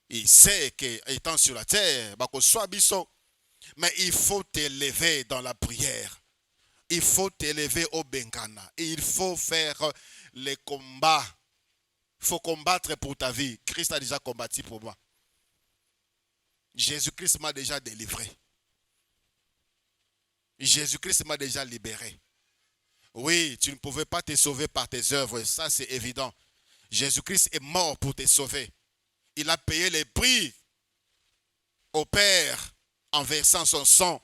S1: il sait qu'étant sur la terre, mais il faut t'élever dans la prière. Il faut t'élever au Bengana. Et il faut faire les combats. Il faut combattre pour ta vie. Christ a déjà combattu pour moi. Jésus-Christ m'a déjà délivré. Jésus-Christ m'a déjà libéré. Oui, tu ne pouvais pas te sauver par tes œuvres. Ça, c'est évident. Jésus-Christ est mort pour te sauver. Il a payé les prix au Père en versant son sang.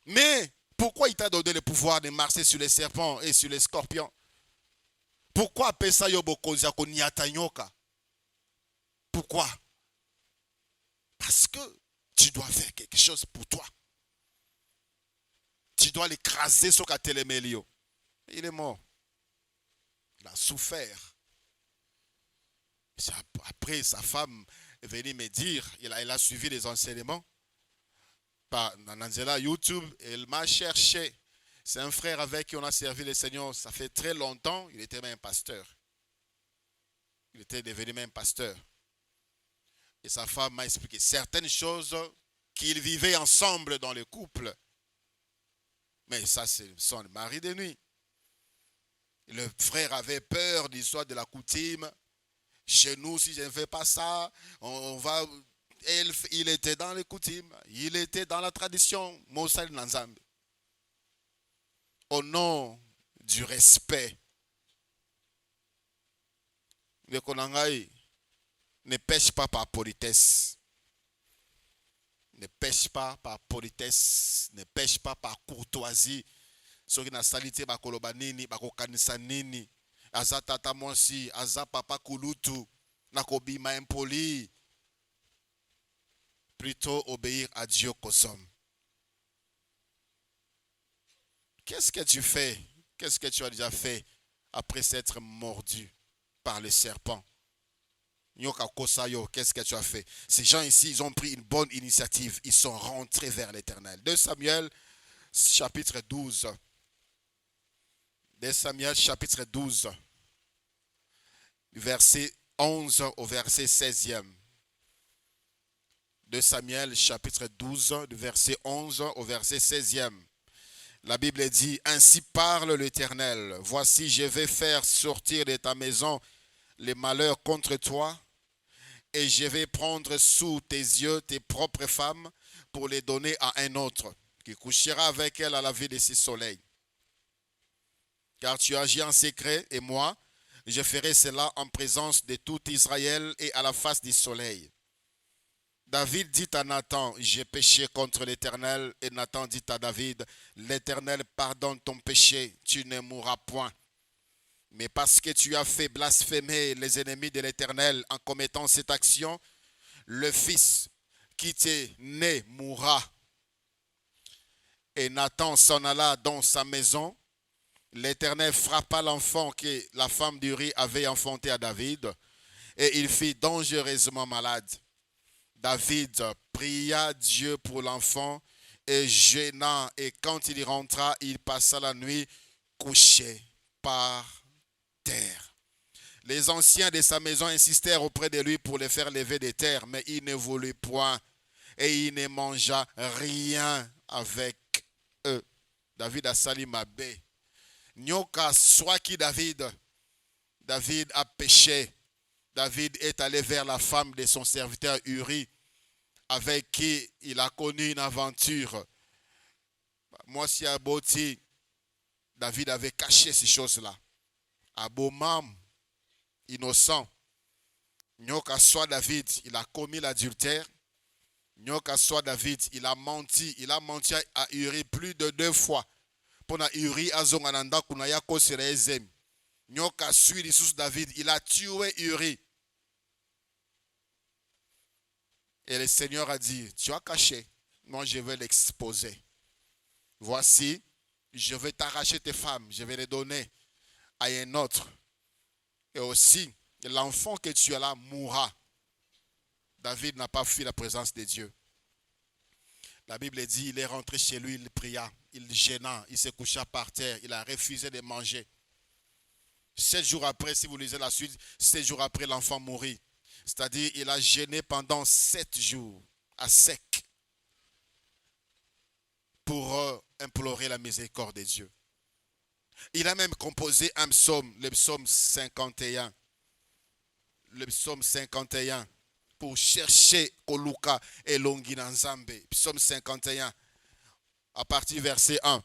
S1: Mais pourquoi il t'a donné le pouvoir de marcher sur les serpents et sur les scorpions? Pourquoi Pourquoi? Parce que tu dois faire quelque chose pour toi. Tu dois l'écraser sur Katelemélio. Il est mort. Il a souffert. Après, sa femme est venue me dire, elle a suivi les enseignements par Nanzela YouTube, et elle m'a cherché. C'est un frère avec qui on a servi le Seigneur, ça fait très longtemps, il était même pasteur. Il était devenu même pasteur. Et sa femme m'a expliqué certaines choses qu'ils vivaient ensemble dans le couple. Mais ça, c'est son mari de nuit. Le frère avait peur de l'histoire de la coutume. Chez nous, si je ne fais pas ça, on va... Il était dans les coutumes, il était dans la tradition. Moussa Nanzambe. Au nom du respect, le Konangai ne pêche pas par politesse. Ne pêche pas par politesse, ne pêche pas par courtoisie. Soki na salite bakoloba nini, bakokanisa nini. Aza tata monsi, aza papa kulutu, nakobima impoli. Plutôt obéir à Dieu qu'aux hommes. Qu'est-ce que tu fais? Qu'est-ce que tu as déjà fait après s'être mordu par le serpent? Qu'est-ce que tu as fait? Ces gens ici, ils ont pris une bonne initiative. Ils sont rentrés vers l'Éternel. 2 Samuel, chapitre 12. 2 Samuel, chapitre 12. Verset 11 au verset 16e. 2 Samuel, chapitre 12, du verset 11 au verset 16e. La Bible dit, « Ainsi parle l'Éternel. Voici, je vais faire sortir de ta maison les malheurs contre toi, et je vais prendre sous tes yeux tes propres femmes pour les donner à un autre, qui couchera avec elle à la vue de ses soleils. Car tu agis en secret, et moi, je ferai cela en présence de tout Israël et à la face du soleil. » David dit à Nathan, « J'ai péché contre l'Éternel. » Et Nathan dit à David, « L'Éternel pardonne ton péché, tu ne mourras point. Mais parce que tu as fait blasphémer les ennemis de l'Éternel en commettant cette action, le fils qui t'est né mourra. » Et Nathan s'en alla dans sa maison. L'Éternel frappa l'enfant que la femme d'Uri avait enfanté à David, et il fut dangereusement malade. David pria Dieu pour l'enfant et gênant, et quand il rentra, il passa la nuit couché par terre. Les anciens de sa maison insistèrent auprès de lui pour le faire lever des terres, mais il ne voulut point, et il ne mangea rien avec eux. David a sali mabé. Nyoka soit qui David a péché. David est allé vers la femme de son serviteur Uri, avec qui il a connu une aventure. Moi, si Aboti, David avait caché ces choses-là. Abomam, innocent. Nyoka soit David, il a commis l'adultère. Nyoka soit David, il a menti. Il a menti à Uri plus de 2 fois. Pour Uri azongananda kunaya kosere ezem. Nyoka suit sous David, il a tué Uri. Et le Seigneur a dit, tu as caché, moi je vais l'exposer. Voici, je vais t'arracher tes femmes, je vais les donner à un autre. Et aussi, l'enfant que tu as là mourra. David n'a pas fui la présence de Dieu. La Bible dit, il est rentré chez lui, il pria, il gêna, il se coucha par terre, il a refusé de manger. 7 jours après, si vous lisez la suite, 7 jours après, l'enfant mourit. C'est-à-dire, il a gêné pendant 7 jours à sec pour implorer la miséricorde de Dieu. Il a même composé un psaume, le psaume 51. Le psaume 51 pour chercher Koluka et Longinanzambe. Psaume 51 à partir du verset 1.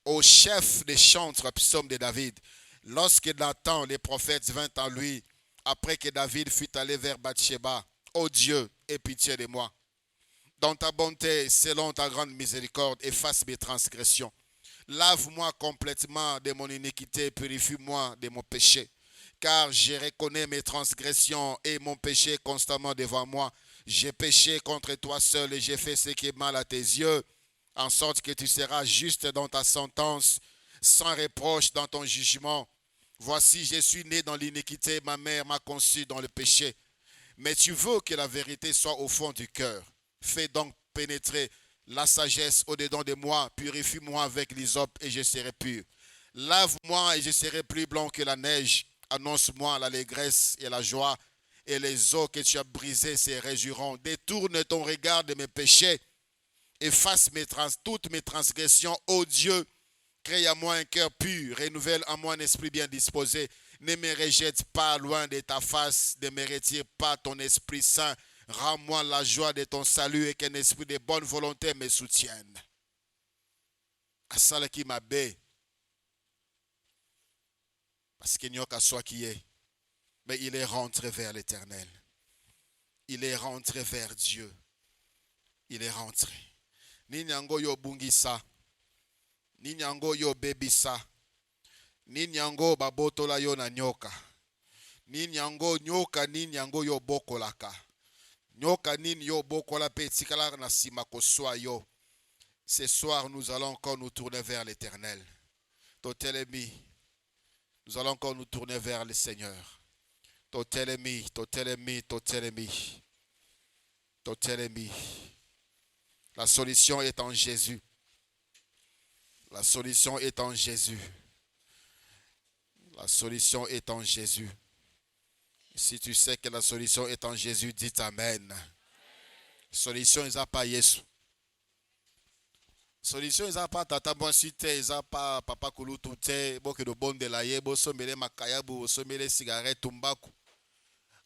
S1: Au chef des chantres, psaume de David. Lorsque Nathan, le prophète, vint à lui, après que David fut allé vers Bathsheba, « Ô Dieu, aie pitié de moi. Dans ta bonté, selon ta grande miséricorde, efface mes transgressions. Lave-moi complètement de mon iniquité, purifie-moi de mon péché. Car je reconnais mes transgressions et mon péché constamment devant moi. J'ai péché contre toi seul et j'ai fait ce qui est mal à tes yeux, en sorte que tu seras juste dans ta sentence, sans reproche dans ton jugement. Voici, je suis né dans l'iniquité, ma mère m'a conçu dans le péché. Mais tu veux que la vérité soit au fond du cœur. Fais donc pénétrer la sagesse au-dedans de moi, purifie-moi avec l'hysope et je serai pur. Lave-moi et je serai plus blanc que la neige. Annonce-moi l'allégresse et la joie, et les eaux que tu as brisées se réjouiront. Détourne ton regard de mes péchés, efface toutes mes transgressions, ô Dieu. Crée à moi un cœur pur, renouvelle en moi un esprit bien disposé. Ne me rejette pas loin de ta face, ne me retire pas ton Esprit Saint. Rends-moi la joie de ton salut et qu'un esprit de bonne volonté me soutienne. Asala qui m'a bé, parce qu'il n'y a qu'à soi qui est, mais il est rentré vers l'Éternel. Il est rentré vers Dieu. Il est rentré. Ni nyango yo bungisa, ni nyango yo bebisa, ni nyango babotola yo na nyoka. Ni nyango nyoka ni nyango yo bokolaka. Nyoka nini yo bokola pe tikala na sima koswa yo. Ce soir, nous allons encore nous tourner vers l'Éternel. Totelemi, nous allons encore nous tourner vers le Seigneur. Totelemi, totelemi, totelemi, totelemi. La solution est en Jésus. La solution est en Jésus. La solution est en Jésus. Si tu sais que la solution est en Jésus, dis Amen. Solution n'est pas Jésus. Solution n'est pas tata bonsite, n'est pas papa kulutu te, boke de bon de la ye, bo somele makayabu, bo somele cigarette tumbaku.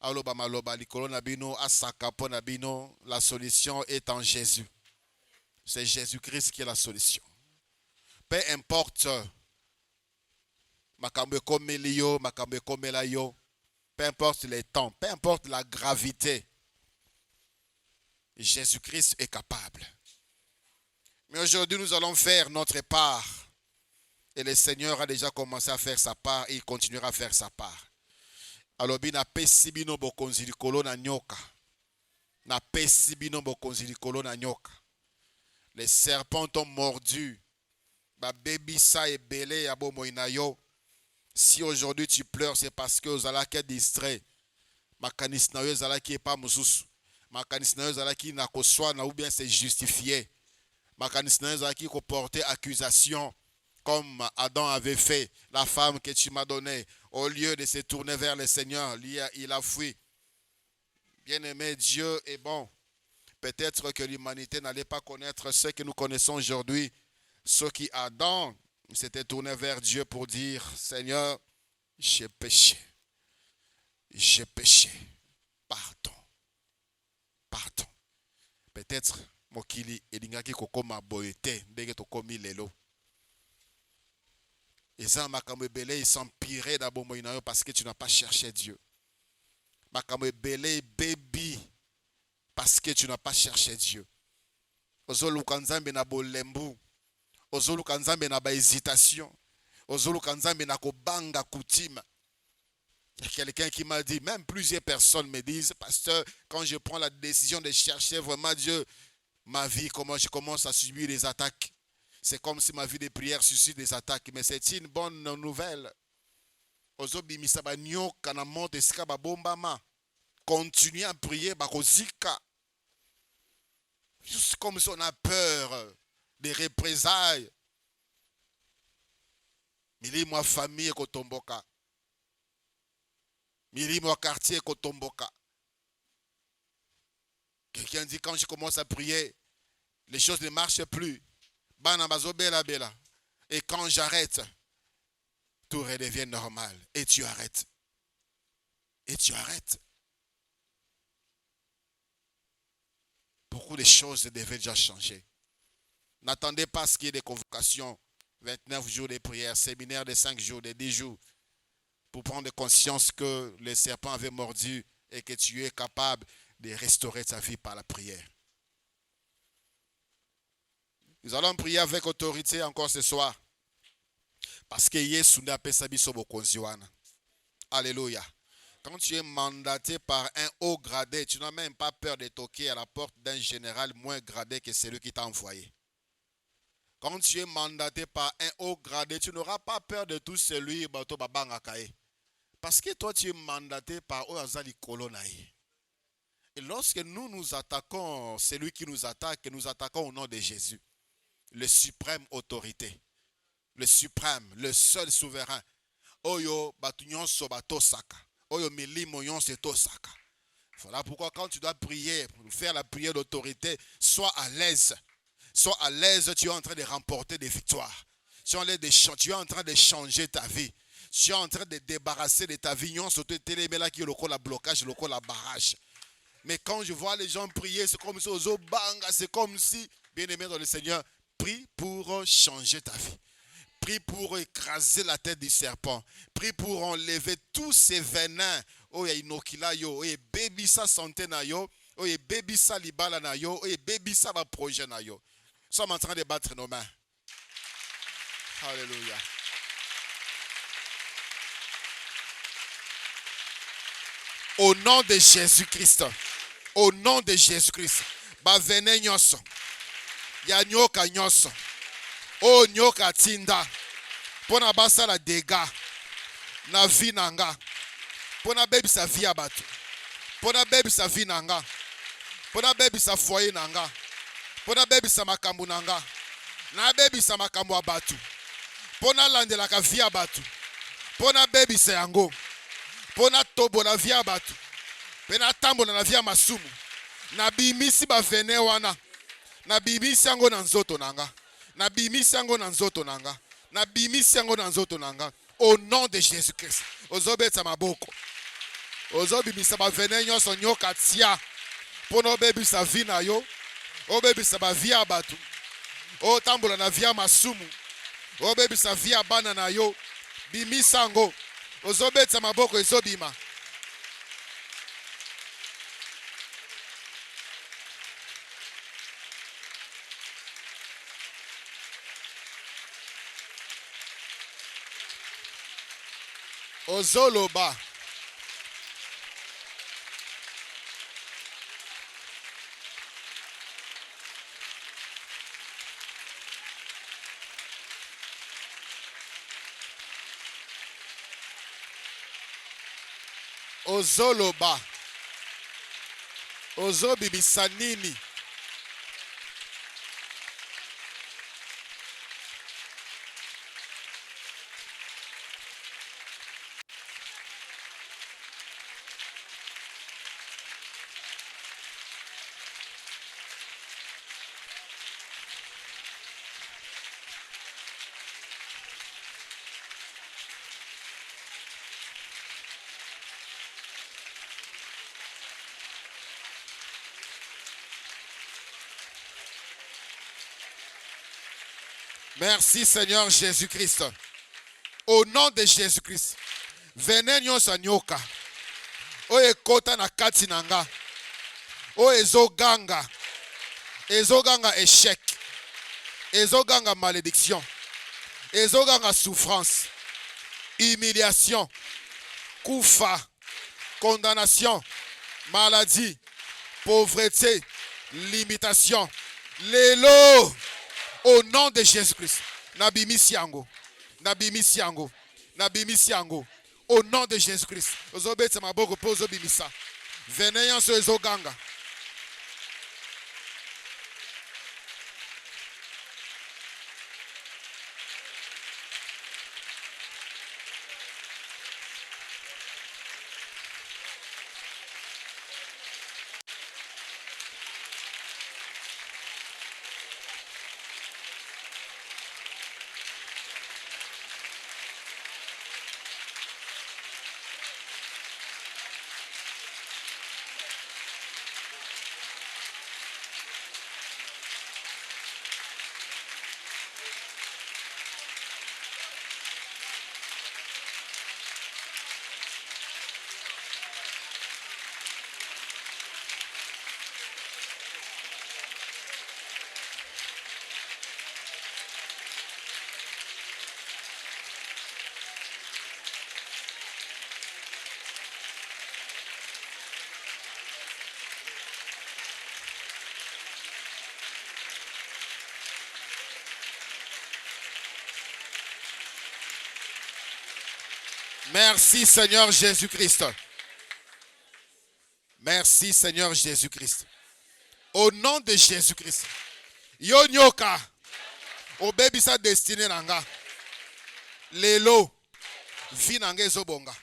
S1: Aloba maloba likolo nabino, asaka po nabino, la solution est en Jésus. C'est Jésus-Christ qui est la solution. Peu importe makambe komeli yo, makambe komela yo. Peu importe les temps, peu importe la gravité, Jésus-Christ est capable. Mais aujourd'hui, nous allons faire notre part. Et le Seigneur a déjà commencé à faire sa part et il continuera à faire sa part. Alors, na pesi bino bokonzi likolo na nyoka. Na pesi bino bokonzi likolo na nyoka. Les serpents t'ont mordu. Ba bebisa ebele ya bomoi na yo. Si aujourd'hui tu pleures, c'est parce que ozalaki distrait. Makanisi na yo ezalaki epa mosusu. Makanisi na yo ezalaki na koswana ou bien c'est justifié. Makanisi na yo ezalaki ko porter accusation comme Adam avait fait. La femme que tu m'as donnée, au lieu de se tourner vers le Seigneur, il a fui. Bien-aimé, Dieu est bon. Peut-être que l'humanité n'allait pas connaître ce que nous connaissons aujourd'hui. Ceux qui, Adam, s'étaient tournés vers Dieu pour dire, Seigneur, j'ai péché. J'ai péché. Pardon. Pardon. Peut-être, mokili, elingaki kokoma boyete, ndenge tokomi lelo. Et ça, makambo ebele, ils s'empiraient d'abord parce que tu n'as pas cherché Dieu. Makambo ebele, baby, parce que tu n'as pas cherché Dieu. Ozoluka nzambe na bolembu. Ozoluka nzambe na ba hésitation. Ozoluka nzambe na kobanga kutima. Il y a quelqu'un qui m'a dit, même plusieurs personnes me disent, pasteur, quand je prends la décision de chercher vraiment Dieu, ma vie, comment je commence à subir des attaques. C'est comme si ma vie de prière suscite des attaques. Mais c'est une bonne nouvelle. Ozobimisa ba nyoka na monte esika ba bombama. Continuez à prier bakozika. Juste comme si on a peur des représailles. Milimo famille kotomboka. Milimo quartier kotomboka. Quelqu'un dit quand je commence à prier, les choses ne marchent plus. Bela. Et quand j'arrête, tout redevient normal. Et tu arrêtes. Et tu arrêtes. Beaucoup de choses devaient déjà changer. N'attendez pas ce qu'il y ait des convocations, 29 jours de prière, séminaire de 5 jours, de 10 jours, pour prendre conscience que le serpent avait mordu et que tu es capable de restaurer ta vie par la prière. Nous allons prier avec autorité encore ce soir. Parce que Yesu n'a pas sabi sobo konziwana. Alléluia. Quand tu es mandaté par un haut gradé, tu n'as même pas peur de toquer à la porte d'un général moins gradé que celui qui t'a envoyé. Quand tu es mandaté par un haut gradé, tu n'auras pas peur de tout celui bato babangakae. Parce que toi, tu es mandaté par Oazali Kolonae. Et lorsque nous attaquons celui qui nous attaque, nous attaquons au nom de Jésus, le suprême autorité, le suprême, le seul souverain. Oyo batunyon sobato saka. Oyo milimo yon seto saka. Voilà pourquoi quand tu dois prier, faire la prière d'autorité, sois à l'aise. Sois à l'aise, tu es en train de remporter des victoires. Tu es en train de changer ta vie. Tu es en train de débarrasser de ta vie. La blocage, la barrage. Mais quand je vois les gens prier, c'est comme si c'est comme si, bien-aimé dans le Seigneur, prie pour changer ta vie. Prie pour écraser la tête du serpent. Prie pour enlever tous ces venins. Oh, ya inokila yo, oh, baby sa santé na yo, oh, baby sa libala na yo, oh, baby sa ba projet na yo. Nous sommes en train de battre nos mains. Alléluia. Au nom de Jésus-Christ. Au nom de Jésus-Christ. Ba venin nyonso. Ya nyoka nyonso. Oh nyoka tinda. Pona basa la dégâts. Na vie nanga. Pona baby sa vie abatu. Pona baby sa vie nanga. Pona baby sa foyer nanga. Pona baby sa makambu nanga. Na baby sa makambu abatu. Pona landela ka vie abatu. Pona baby sa yango. Pona tobo la vie abatu. Pena tambo na vie masumu. Na bimisi ba vene wana. Na bimisi yango na nzoto nanga. Na bimisi yango na nzoto nanga. Na bimisi yango na nzoto nanga. Au nom de Jésus-Christ. Ozobetsa maboko. Ozobimisa ba vene nyonso nyoka tia. Pono baby sa vie na yo. O baby sa ba vie abatu. O tambola na vie masumu. O baby sa vie abana na yo. Bimisa ngo. Ozobetsa maboko ezobima. Ozoloba. Ozoloba. Ozobibisa nini. Merci Seigneur Jésus-Christ. Au nom de Jésus-Christ. Venez nyonso nyoka. Oye kota na kati nanga. Oye ezoganga. Ezoganga échec. Ezoganga malédiction. Ezoganga souffrance. Humiliation. Kufa. Condamnation. Maladie. Pauvreté. Limitation. Lelo. Au nom de Jésus-Christ. Nabimisi yango. Nabimisi yango. Nabimisi yango. Au nom de Jésus-Christ. Ozobetsa maboko po ozobimisa. Venez yanso ezoganga. Merci Seigneur Jésus-Christ. Merci Seigneur Jésus-Christ. Au nom de Jésus-Christ. Yo nyoka. Obebisa destiné nanga. Lelo. Vi nanga ezobonga.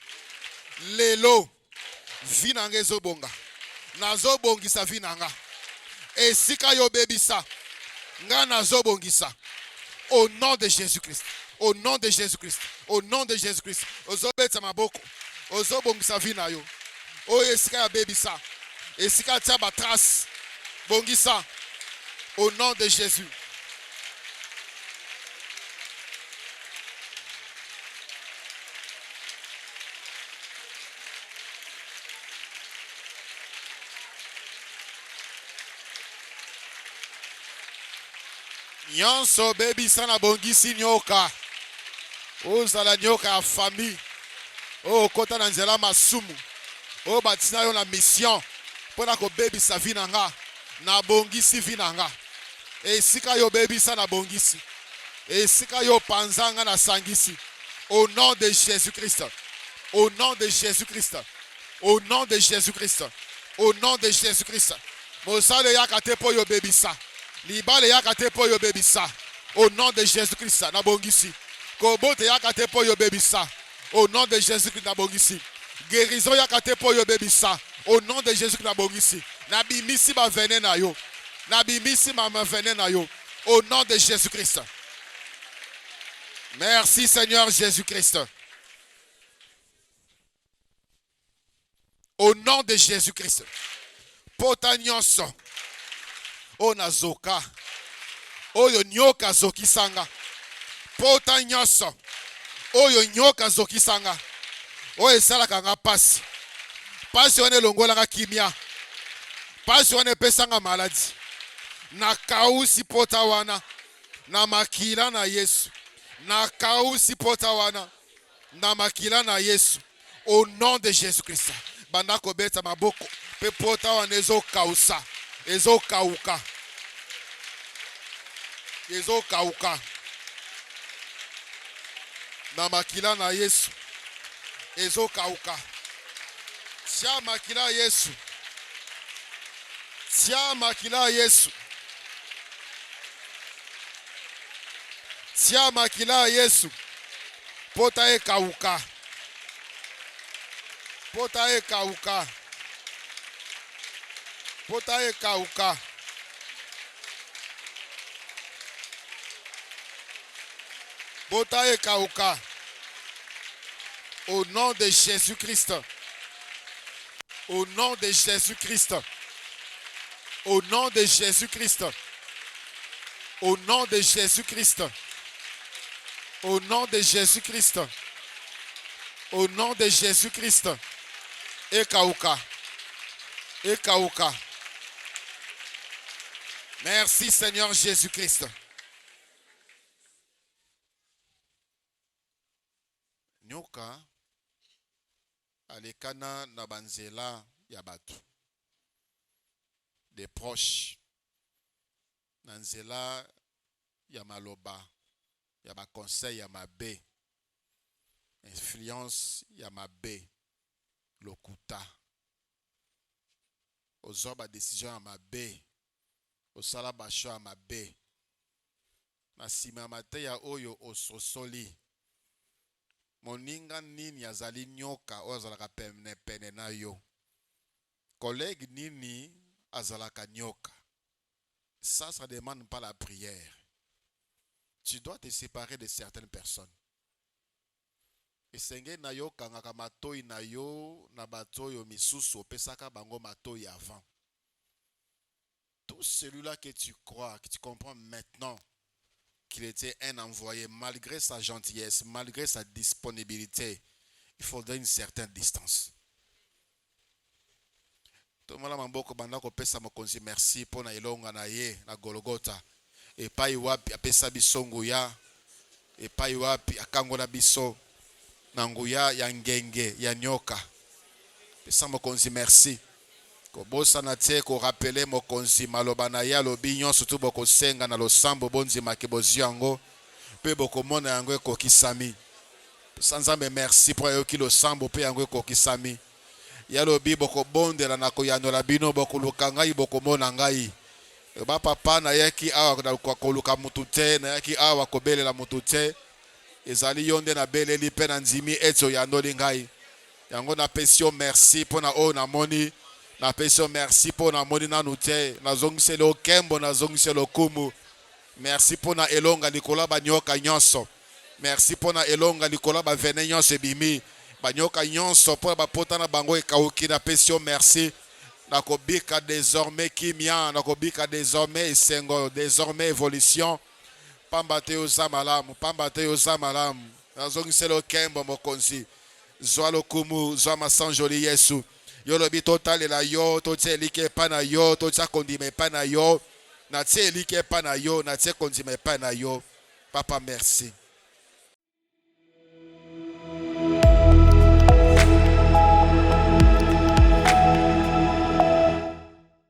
S1: Lelo. Vi nanga ezobonga. Nazo bongisa vi nanga. Esika yo bebisa. Nga nazo bongisa. Au nom de Jésus-Christ. Au nom de Jésus-Christ. Au nom de Jésus-Christ. Ozobeta maboko. Ozobongisa vi na yo. O esika ya bebisa. Esika tia ba trace. Bongisa. Au nom de Jésus. Nyonso bebisa na bongisi nyoka. Ozala nyoka ya famille. O kota na nzela masumu. O batina yo na mission. Pona ko bebisa vi na nga. Na bongisi vi na nga. Esika yo bebisa na bongisi. Esika yo panzanga na sangisi. Au nom de Jésus-Christ. Au nom de Jésus-Christ. Au nom de Jésus-Christ. Au nom de Jésus-Christ. Mosale yakate po yo bebisa. Libale yakate po yo bebisa. Au nom de Jésus-Christ na bongisi. Kobote yakate po yo bebisa. Au nom de Jésus-Christ na bongisi. Guérison yakate po yo bebisa. Au nom de Jésus-Christ na bongisi. Na bimisi ba vene na yo. Na bimisi ma vene na yo. Au nom de Jésus-Christ. Merci Seigneur Jésus-Christ. Au nom de Jésus-Christ. Pota nyonso. O nazoka. Oyo nyoka zoki sanga. Pota nyonso. Oyo nyoka zoki sanga. Oyo esalaka nga pasi. Pasi wana elongola nga kimia. Pasi wana epesanga maladi. Na kausi pota wana. Na makila na Yesu. Na kausi pota wana. Na makila na Yesu. Au nom de Jésus-Christ. Banda kobeta maboko. Pe pota wana ezo kausa. Ezo kauka. Ezo kauka. Na makila na Yesu. Ezo kauka. Tia makila Yesu. Tia makila Yesu. Tia makila Yesu. Pota e kauka. Pota e kauka. Pota e kauka. Pota e kauka. Au nom de Jésus-Christ. Au nom de Jésus-Christ. Au nom de Jésus-Christ. Au nom de Jésus-Christ. Au nom de Jésus-Christ. Au nom de Jésus-Christ. Ekauka. Ekauka. Merci Seigneur Jésus-Christ. Nyoka alekana na banzela ya batu. Des proches. Na nzela ya maloba. Ya ba conseil ya mabe. Influence ya mabe. Lokuta. Ozwa ba décision ya mabe. Osala ba choix ya mabe. Na sima mate ya oyo ososoli. Moninga nini azali nyoka oyo azalaka pene na yo. Collègue nini azalaka nyoka. Ça demande pas la prière. Tu dois te séparer de certaines personnes. Esenge na yo kangaka matoi na yo na batoyo misusu opesaka bango matoi avant. Tout celui-là que tu crois, que tu comprends maintenant qu'il était un envoyé, malgré sa gentillesse, malgré sa disponibilité, il faudrait une certaine distance. Tomala mamboko banda ko pesa mokonzi merci pona ilonga na ye na Golgotha. E pai wapi apesa biso nguya. E pai wapi akangola biso na nguya ya ngenge ya nyoka. Pesa mokonzi merci. Ko bosa na tie ko rappeler mokonzi maloba na ya lobi nyonso tu boko senga na losambo bonzi makebozi yango pe boko mona yango ekokisami. Sanzambe merci pour yoki lo sambo pe yango kokisami. Ya lobi boko bondela na koyanola bino boko luka ngai boko mona ngai. Ba papa na yaki awa na koluka mutu te na yaki awa kobelela mutu te. Ezali yonde na beleli pe na nzimi etso yanoli ngai. Yango na pesio merci pour na o na moni. Na pesio merci pour na moni na nute. Na zongise lo kembo na zongise lo kumu. Merci pour na elonga likola banyoka nyonso. Merci pour na elonga likola ba vene nyonso ebimi. Banyoka nyonso pour ba potana bango ekauki na pesio merci. Na kobika désormais kimia, na kobika désormais esengo, désormais évolution. Pambate oza malamu, pambate oza malamu. Na zongise lo kembo mokonzi. Zwa lo kumu, zwa masanjoli Yesu. Yo lobi totale la yo, totie like pana yo, totia kondime pana yo. Na tie like pana yo, na tie kondime pana yo. Papa merci.